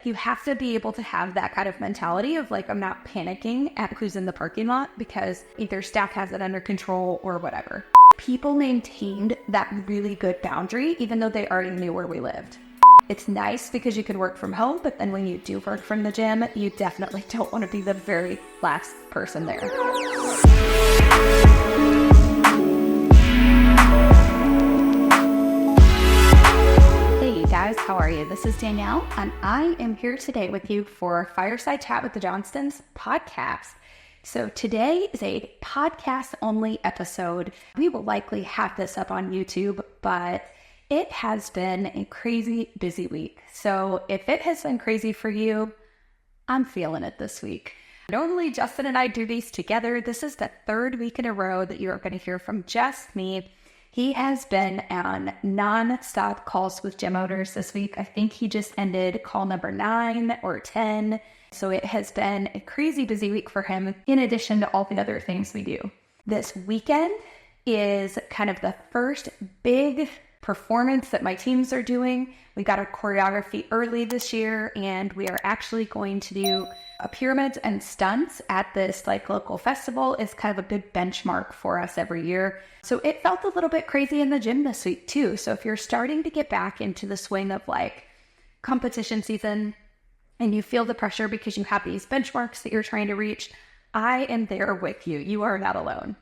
you have to be able to have that kind of mentality of like, I'm not panicking at who's in the parking lot because either staff has it under control or whatever. People maintained that really good boundary, even though they already knew where we lived. It's nice because you can work from home, but then when you do work from the gym, you definitely don't want to be the very last person there. Hey guys, how are you? This is Danielle, and I am here today with you for Fireside Chat with the Johnstons podcast. So today is a podcast-only episode. We will likely have this up on YouTube, but it has been a crazy busy week. So if it has been crazy for you, I'm feeling it this week. Normally, Justin and I do these together. This is the third week in a row that you are going to hear from just me. He has been on non-stop calls with gym owners this week. I think he just ended call number 9 or 10. So it has been a crazy busy week for him, in addition to all the other things we do. This weekend is kind of the first big performance that my teams are doing. We got our choreography early this year, and we are actually going to do a pyramids and stunts at this like local festival. It's kind of a big benchmark for us every year. So it felt a little bit crazy in the gym this week too. So if you're starting to get back into the swing of like competition season and you feel the pressure because you have these benchmarks that you're trying to reach, I am there with you. You are not alone.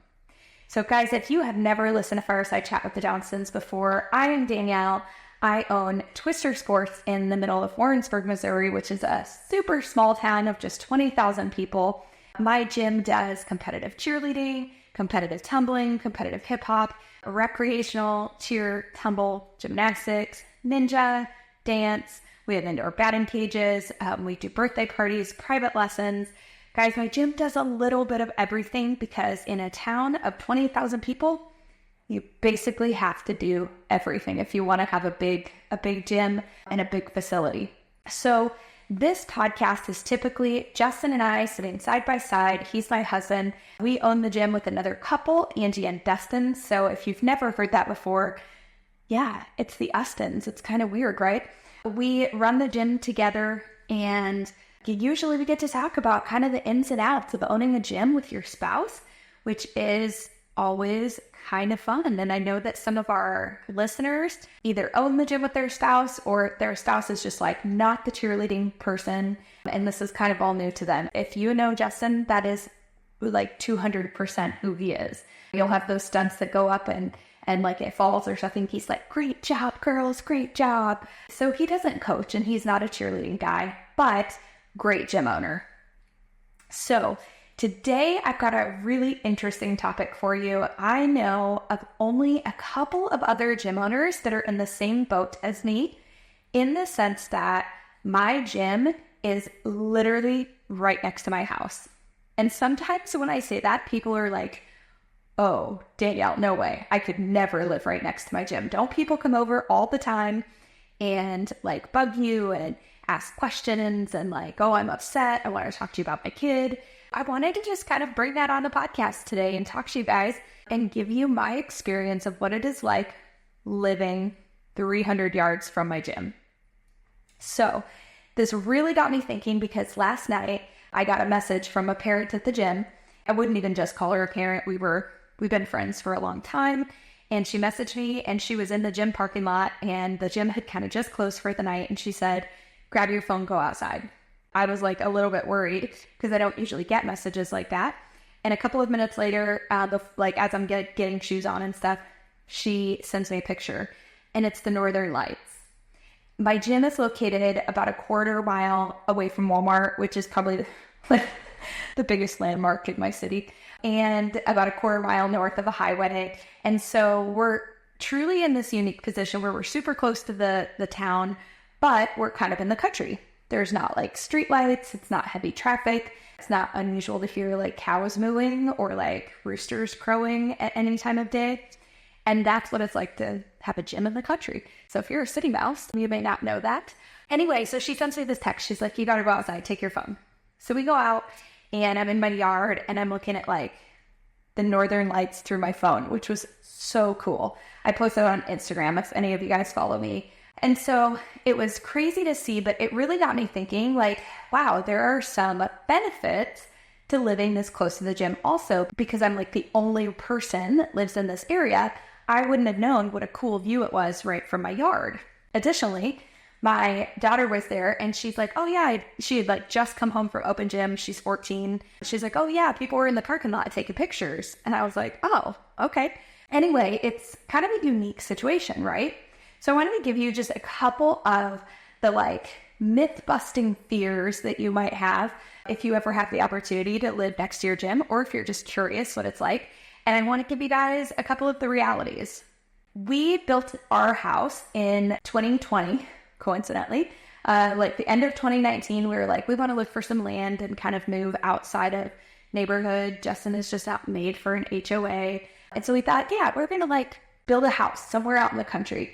So guys, if you have never listened to Fireside Chat with the Johnstons before, I am Danielle. I own Twister Sports in the middle of Warrensburg, Missouri, which is a super small town of just 20,000 people. My gym does competitive cheerleading, competitive tumbling, competitive hip hop, recreational cheer, tumble, gymnastics, ninja, dance. We have indoor batting cages. We do birthday parties, private lessons. Guys, my gym does a little bit of everything because in a town of 20,000 people, you basically have to do everything if you want to have a big gym and a big facility. So this podcast is typically Justin and I sitting side by side. He's my husband. We own the gym with another couple, Angie and Dustin. So if you've never heard that before, yeah, it's the Ustons. It's kind of weird, right? We run the gym together, and usually we get to talk about kind of the ins and outs of owning a gym with your spouse, which is always kind of fun. And I know that some of our listeners either own the gym with their spouse or their spouse is just like not the cheerleading person. And this is kind of all new to them. If you know Justin, that is like 200% who he is. You'll have those stunts that go up and like it falls or something. He's like, great job, girls, great job. So he doesn't coach and he's not a cheerleading guy, but great gym owner. So today I've got a really interesting topic for you. I know of only a couple of other gym owners that are in the same boat as me, in the sense that my gym is literally right next to my house. And sometimes when I say that, people are like, oh, Danielle, no way. I could never live right next to my gym. Don't people come over all the time and like bug you and ask questions and like, oh, I'm upset. I want to talk to you about my kid. I wanted to just kind of bring that on the podcast today and talk to you guys and give you my experience of what it is like living 300 yards from my gym. So this really got me thinking because last night I got a message from a parent at the gym. I wouldn't even just call her a parent. We've been friends for a long time. And she messaged me and she was in the gym parking lot and the gym had kind of just closed for the night. And she said, grab your phone, go outside. I was like a little bit worried because I don't usually get messages like that. And a couple of minutes later, as I'm getting shoes on and stuff, she sends me a picture and it's the Northern Lights. My gym is located about a quarter mile away from Walmart, which is probably the biggest landmark in my city, and about a quarter mile north of a highway. And so we're truly in this unique position where we're super close to the town, but we're kind of in the country. There's not like street lights. It's not heavy traffic. It's not unusual to hear like cows mooing or like roosters crowing at any time of day. And that's what it's like to have a gym in the country. So if you're a city mouse, you may not know that. Anyway, so she sends me this text. She's like, you got to go outside, take your phone. So we go out and I'm in my yard and I'm looking at like the Northern Lights through my phone, which was so cool. I posted it on Instagram if any of you guys follow me. And so it was crazy to see, but it really got me thinking like, wow, there are some benefits to living this close to the gym also, because I'm like the only person that lives in this area. I wouldn't have known what a cool view it was right from my yard. Additionally, my daughter was there and she's like, oh yeah, she had like just come home from open gym. She's 14. She's like, oh yeah, people were in the parking lot taking pictures. And I was like, oh, okay. Anyway, it's kind of a unique situation, right? So I wanted to give you just a couple of the like myth busting fears that you might have if you ever have the opportunity to live next to your gym, or if you're just curious what it's like. And I want to give you guys a couple of the realities. We built our house in 2020, coincidentally. Like the end of 2019, we were like, we want to look for some land and kind of move outside of neighborhood. Justin is just out made for an HOA. And so we thought, yeah, we're going to like build a house somewhere out in the country.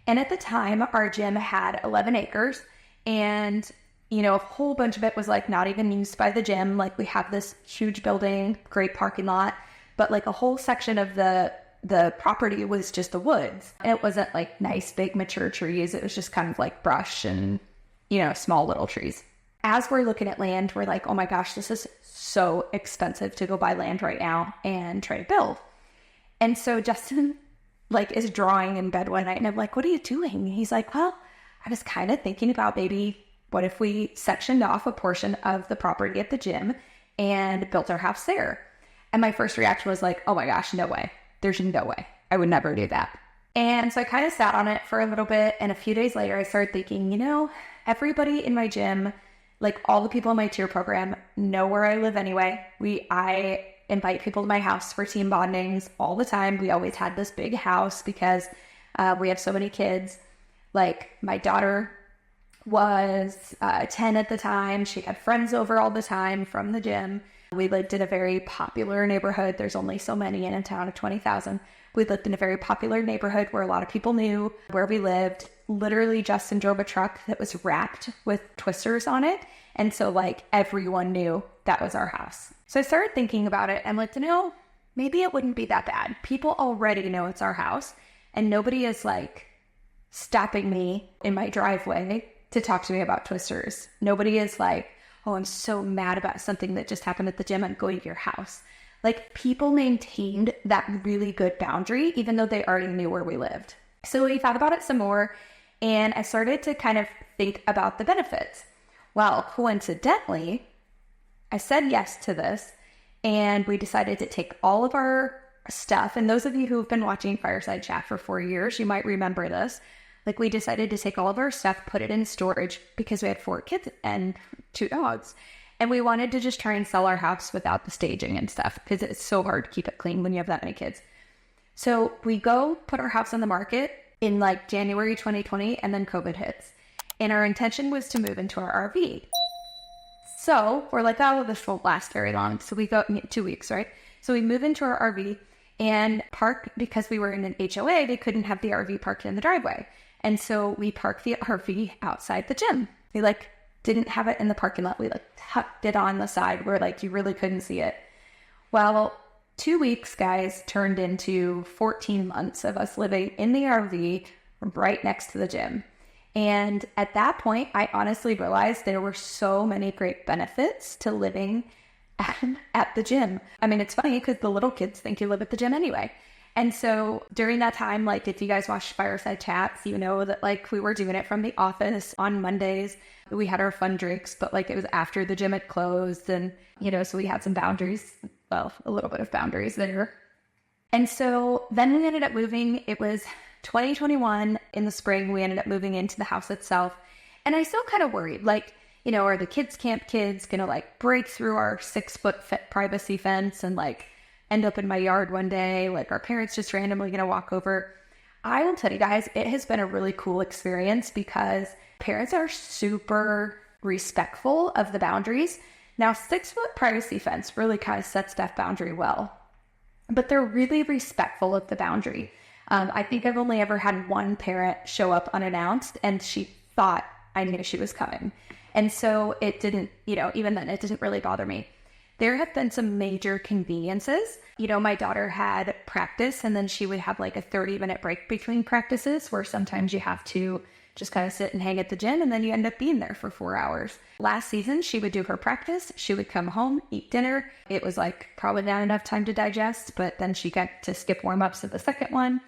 And at the time, our gym had 11 acres and, you know, a whole bunch of it was like not even used by the gym. Like we have this huge building, great parking lot, but like a whole section of the property was just the woods. And it wasn't like nice, big, mature trees. It was just kind of like brush and, you know, small little trees. As we're looking at land, we're like, oh my gosh, this is so expensive to go buy land right now and try to build. And so Justin like is drawing in bed one night and I'm like, what are you doing? And he's like, well, I was kind of thinking about maybe what if we sectioned off a portion of the property at the gym and built our house there? And my first reaction was like, oh my gosh, no way. There's no way. I would never do that. And so I kind of sat on it for a little bit. And a few days later, I started thinking, you know, everybody in my gym, like all the people in my tier program know where I live anyway. I invite people to my house for team bondings all the time. We always had this big house because we have so many kids. Like my daughter was 10 at the time. She had friends over all the time from the gym. We lived in a very popular neighborhood. There's only so many in a town of 20,000. We lived in a very popular neighborhood where a lot of people knew where we lived. Literally, Justin drove a truck that was wrapped with twisters on it. And so like everyone knew that was our house. So I started thinking about it. I'm like, you know, maybe it wouldn't be that bad. People already know it's our house and nobody is like stopping me in my driveway to talk to me about twisters. Nobody is like, oh, I'm so mad about something that just happened at the gym. I'm going to your house. Like people maintained that really good boundary, even though they already knew where we lived. So we thought about it some more and I started to kind of think about the benefits. Well, coincidentally, I said yes to this and we decided to take all of our stuff. And those of you who have been watching Fireside Chat for 4 years, you might remember this. Like we decided to take all of our stuff, put it in storage because we had 4 kids and 2 dogs. And we wanted to just try and sell our house without the staging and stuff because it's so hard to keep it clean when you have that many kids. So we go put our house on the market in like January 2020 and then COVID hits. And our intention was to move into our RV. So we're like, oh, this won't last very long. So we go 2 weeks, right? So we move into our RV and park because we were in an HOA. They couldn't have the RV parked in the driveway. And so we parked the RV outside the gym. We like didn't have it in the parking lot. We like tucked it on the side where like you really couldn't see it. Well, 2 weeks, guys, turned into 14 months of us living in the RV right next to the gym. And at that point, I honestly realized there were so many great benefits to living at the gym. I mean, it's funny because the little kids think you live at the gym anyway. And so during that time, like if you guys watched Fireside Chats, you know that like we were doing it from the office on Mondays. We had our fun drinks, but like it was after the gym had closed and, you know, so we had some boundaries, well, a little bit of boundaries there. And so then we ended up moving. It was 2021 in the spring, we ended up moving into the house itself. And I still kind of worried, like, you know, are the kids camp kids going to like break through our 6-foot privacy fence and like end up in my yard one day? Like our parents just randomly going to walk over? I will tell you guys, it has been a really cool experience because parents are super respectful of the boundaries. Now 6-foot privacy fence really kind of sets that boundary well, but they're really respectful of the boundary. I think I've only ever had one parent show up unannounced and she thought I knew she was coming. And so it didn't, you know, even then it didn't really bother me. There have been some major conveniences. You know, my daughter had practice and then she would have like a 30-minute break between practices where sometimes you have to just kind of sit and hang at the gym, and then you end up being there for 4 hours. Last season, she would do her practice. She would come home, eat dinner. It was like probably not enough time to digest, but then she got to skip warm-ups at the second one,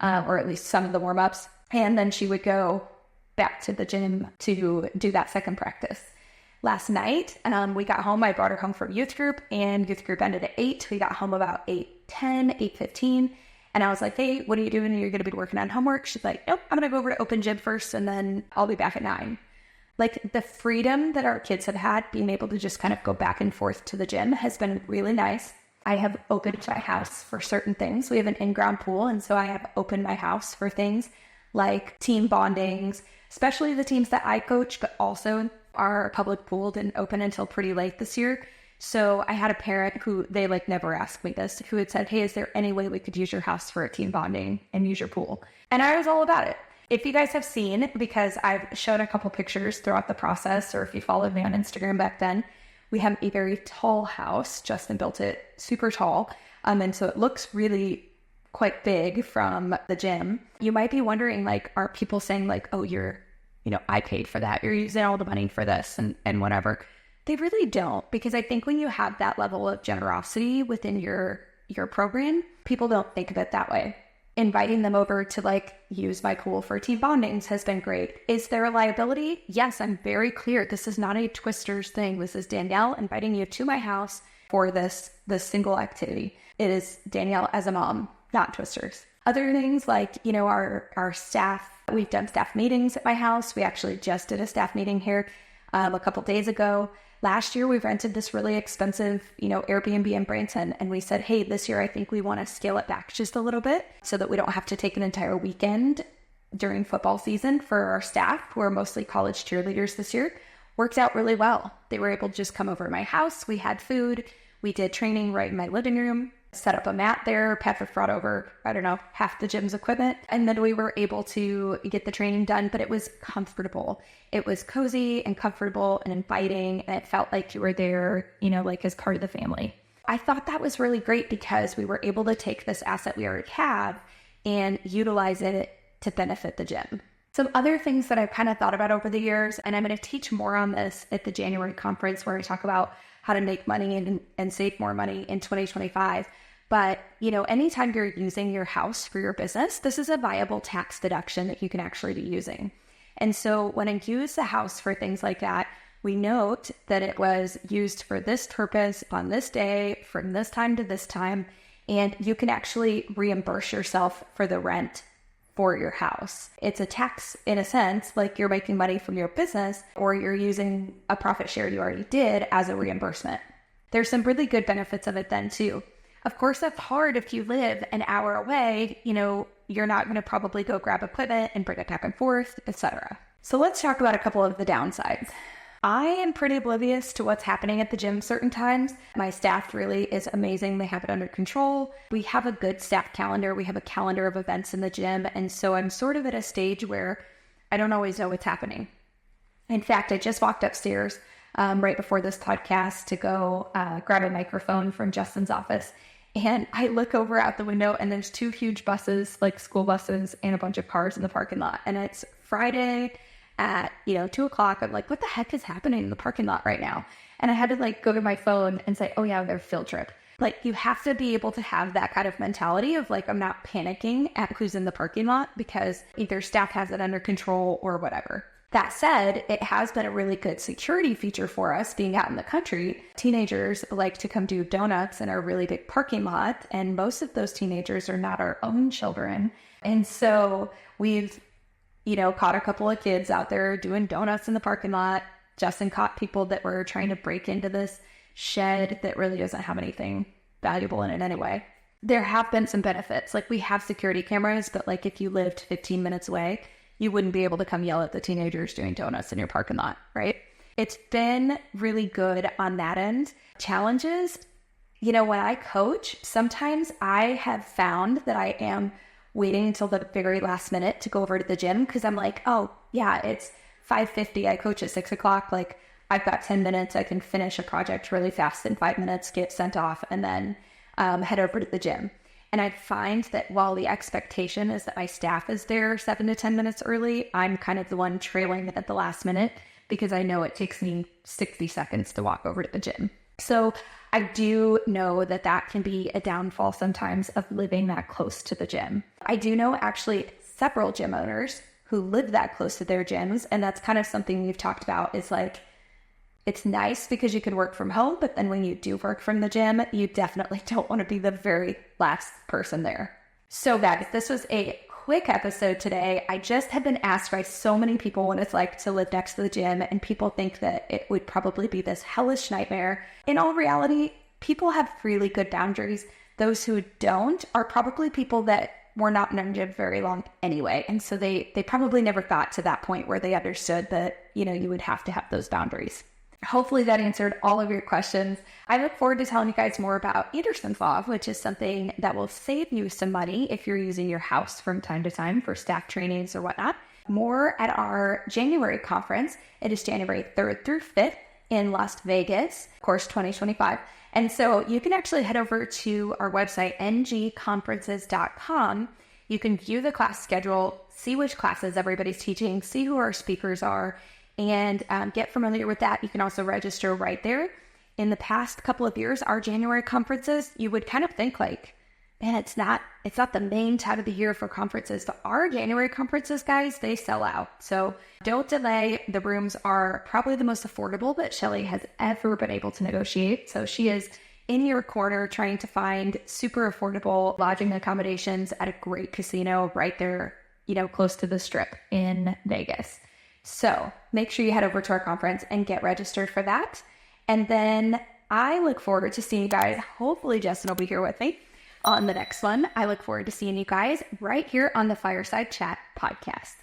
or at least some of the warm-ups. And then she would go back to the gym to do that second practice. Last night, we got home. I brought her home from youth group, and youth group ended at 8. We got home about 8:10, 8:15. And I was like, hey, what are you doing? You're going to be working on homework? She's like, nope, I'm going to go over to open gym first, and then I'll be back at 9. Like, the freedom that our kids have had, being able to just kind of go back and forth to the gym, has been really nice. I have opened my house for certain things. We have an in-ground pool, and so I have opened my house for things like team bondings, especially the teams that I coach, but also our public pool didn't open until pretty late this year. So I had a parent who, they like never asked me this, who had said, hey, is there any way we could use your house for a team bonding and use your pool? And I was all about it. If you guys have seen, because I've shown a couple pictures throughout the process, or if you followed me on Instagram back then, we have a very tall house. Justin built it super tall. And so it looks really quite big from the gym. You might be wondering, like, are people saying like, oh, I paid for that. You're using all the money for this and whatever. They really don't, because I think when you have that level of generosity within your program, people don't think of it that way. Inviting them over to like use my pool for team bondings has been great. Is there a liability? Yes, I'm very clear. This is not a Twisters thing. This is Danielle inviting you to my house for this single activity. It is Danielle as a mom, not Twisters. Other things like, our staff, we've done staff meetings at my house. We actually just did a staff meeting here a couple days ago. Last year, we rented this really expensive, Airbnb in Branson, and we said, hey, this year, I think we want to scale it back just a little bit so that we don't have to take an entire weekend during football season for our staff, who are mostly college cheerleaders this year. Worked out really well. They were able to just come over to my house. We had food. We did training right in my living room, set up a mat there. Patrick brought over, half the gym's equipment. And then we were able to get the training done, but it was comfortable. It was cozy and comfortable and inviting, and it felt like you were there, like as part of the family. I thought that was really great because we were able to take this asset we already have and utilize it to benefit the gym. Some other things that I've kind of thought about over the years, and I'm going to teach more on this at the January conference where I talk about how to make money and save more money in 2025. But, anytime you're using your house for your business, this is a viable tax deduction that you can actually be using. And so when I use the house for things like that, we note that it was used for this purpose on this day from this time to this time, and you can actually reimburse yourself for the rent for your house. It's a tax in a sense, like you're making money from your business or you're using a profit share you already did as a reimbursement. There's some really good benefits of it then too. Of course, that's hard if you live an hour away, you're not going to probably go grab equipment and bring it back and forth, etc. So let's talk about a couple of the downsides. I am pretty oblivious to what's happening at the gym certain times. My staff really is amazing. They have it under control. We have a good staff calendar. We have a calendar of events in the gym. And so I'm sort of at a stage where I don't always know what's happening. In fact, I just walked upstairs right before this podcast to go grab a microphone from Justin's office. And I look over out the window and there's 2 huge buses, like school buses, and a bunch of cars in the parking lot. And it's Friday at, 2:00. I'm like, what the heck is happening in the parking lot right now? And I had to go to my phone and say, oh yeah, they're field trip. You have to be able to have that kind of mentality of I'm not panicking at who's in the parking lot because either staff has it under control or whatever. That said, it has been a really good security feature for us being out in the country. Teenagers like to come do donuts in our really big parking lot, and most of those teenagers are not our own children. And so we've, caught a couple of kids out there doing donuts in the parking lot. Justin caught people that were trying to break into this shed that really doesn't have anything valuable in it anyway. There have been some benefits. We have security cameras, but if you lived 15 minutes away, you wouldn't be able to come yell at the teenagers doing donuts in your parking lot, right? It's been really good on that end. Challenges, when I coach, sometimes I have found that I am waiting until the very last minute to go over to the gym because I'm like, oh yeah, it's 5:50. I coach at 6:00. I've got 10 minutes. I can finish a project really fast in 5 minutes, get sent off, and then head over to the gym. And I find that while the expectation is that my staff is there 7 to 10 minutes early, I'm kind of the one trailing at the last minute because I know it takes me 60 seconds to walk over to the gym. So I do know that that can be a downfall sometimes of living that close to the gym. I do know actually several gym owners who live that close to their gyms. And that's kind of something we've talked about is like, it's nice because you can work from home, but then when you do work from the gym, you definitely don't want to be the very last person there. So guys, this was a quick episode today. I just have been asked by so many people what it's like to live next to the gym, and people think that it would probably be this hellish nightmare. In all reality, people have really good boundaries. Those who don't are probably people that were not in a gym very long anyway. And so they probably never got to that point where they understood that, you would have to have those boundaries. Hopefully that answered all of your questions. I look forward to telling you guys more about Anderson's Law, which is something that will save you some money if you're using your house from time to time for staff trainings or whatnot. More at our January conference. It is January 3rd through 5th in Las Vegas, of course, 2025. And so you can actually head over to our website, ngconferences.com. You can view the class schedule, see which classes everybody's teaching, see who our speakers are, and get familiar with that. You can also register right there. In the past couple of years, our January conferences, you would kind of think like, man, it's not the main time of the year for conferences, but our January conferences, guys, they sell out. So don't delay. The rooms are probably the most affordable that Shelly has ever been able to negotiate. So she is in your corner trying to find super affordable lodging accommodations at a great casino right there, close to the Strip in Vegas. So make sure you head over to our conference and get registered for that. And then I look forward to seeing you guys. Hopefully Justin will be here with me on the next one. I look forward to seeing you guys right here on the Fireside Chat podcast.